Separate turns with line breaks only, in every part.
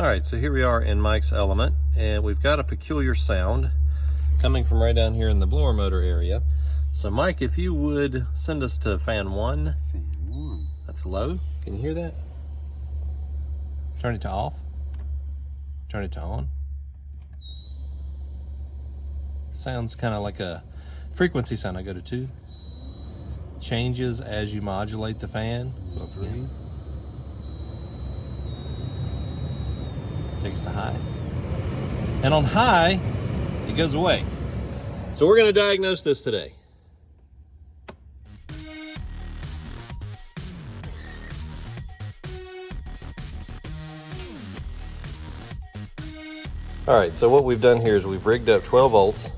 All right, so here we are in Mike's element, and we've got a peculiar sound coming from right down here in the blower motor area. So Mike, if you would send us to fan 1.
Fan 1.
That's low. Can you hear that? Turn it to off. Turn it to on. Sounds kind of like a frequency sound. I go to 2. Changes as you modulate the fan.
Go 3.
Takes to high. And on high, it goes away. So we're going to diagnose this today. All right, so what we've done here is we've rigged up 12 volts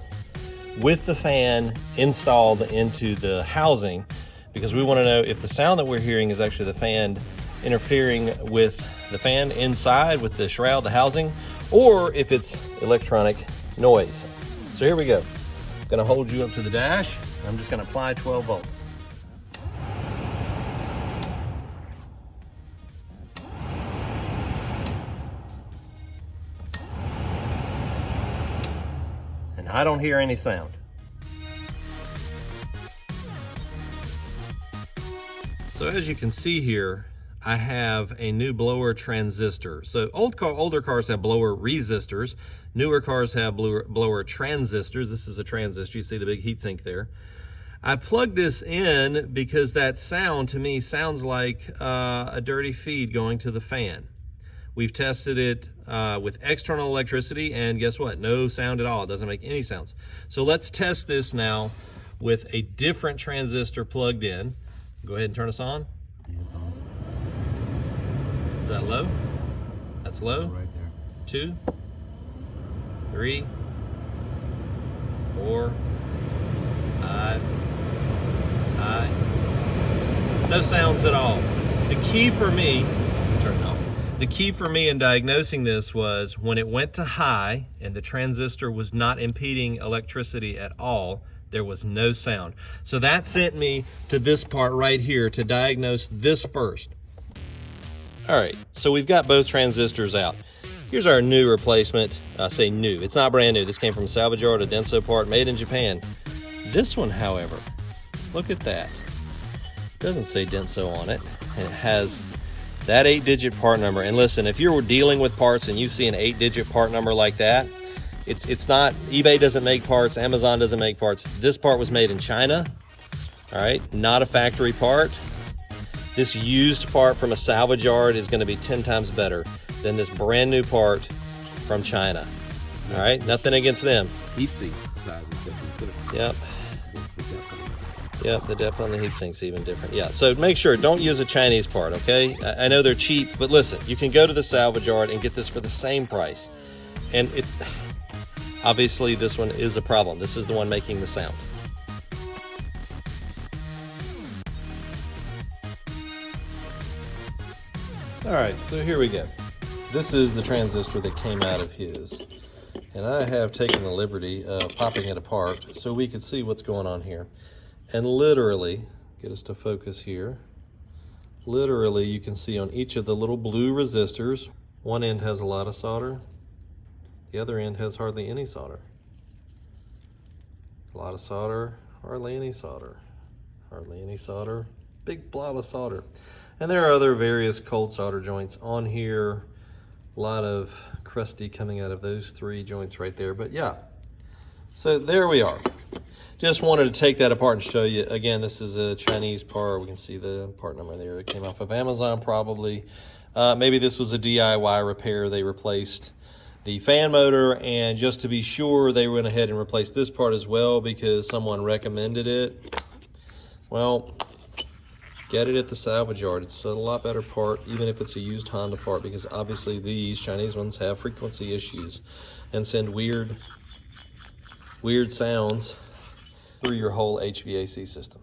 with the fan installed into the housing, because we want to know if the sound that we're hearing is actually the fan interfering with the fan inside with the shroud, the housing, or if it's electronic noise. So here we go. I'm going to hold you up to the dash. I'm just going to apply 12 volts. And I don't hear any sound. So as you can see here, I have a new blower transistor. So older cars have blower resistors. Newer cars have blower transistors. This is a transistor. You see the big heatsink there. I plugged this in because that sound to me sounds like a dirty feed going to the fan. We've tested it with external electricity, and guess what? No sound at all. It doesn't make any sounds. So let's test this now with a different transistor plugged in. Go ahead and turn us on.
It's on.
Is that low? That's low.
Right there.
2, 3, 4, 5, high. No sounds at all. The key for me, turn it off. The key for me in diagnosing this was when it went to high and the transistor was not impeding electricity at all, there was no sound. So that sent me to this part right here to diagnose this first. All right, so we've got both transistors out. Here's our new replacement. I say new, it's not brand new. This came from a salvage yard, a Denso part made in Japan. This one, however, look at that. It doesn't say Denso on it, and it has that 8-digit part number. And listen, if you're dealing with parts and you see an 8-digit part number like that, it's not, eBay doesn't make parts, Amazon doesn't make parts. This part was made in China, all right, not a factory part. This used part from a salvage yard is gonna be 10 times better than this brand new part from China. All right, nothing against them.
Heatsink size is different.
Yep. Yep, the depth on the heatsink's even different. Yeah, so make sure, don't use a Chinese part, okay? I know they're cheap, but listen, you can go to the salvage yard and get this for the same price. And it's, obviously this one is a problem. This is the one making the sound. All right, so here we go. This is the transistor that came out of his. And I have taken the liberty of popping it apart so we could see what's going on here. And literally, get us to focus here, literally you can see on each of the little blue resistors, one end has a lot of solder, the other end has hardly any solder. A lot of solder, hardly any solder, hardly any solder, big blob of solder. And there are other various cold solder joints on here, a lot of crusty coming out of those 3 joints right there, but yeah. So there we are. Just wanted to take that apart and show you. Again, this is a Chinese part. We can see the part number there. It came off of Amazon probably. Maybe this was a DIY repair. They replaced the fan motor, and just to be sure, they went ahead and replaced this part as well because someone recommended it. Well, get it at the salvage yard. It's a lot better part, even if it's a used Honda part, because obviously these Chinese ones have frequency issues and send weird sounds through your whole HVAC system.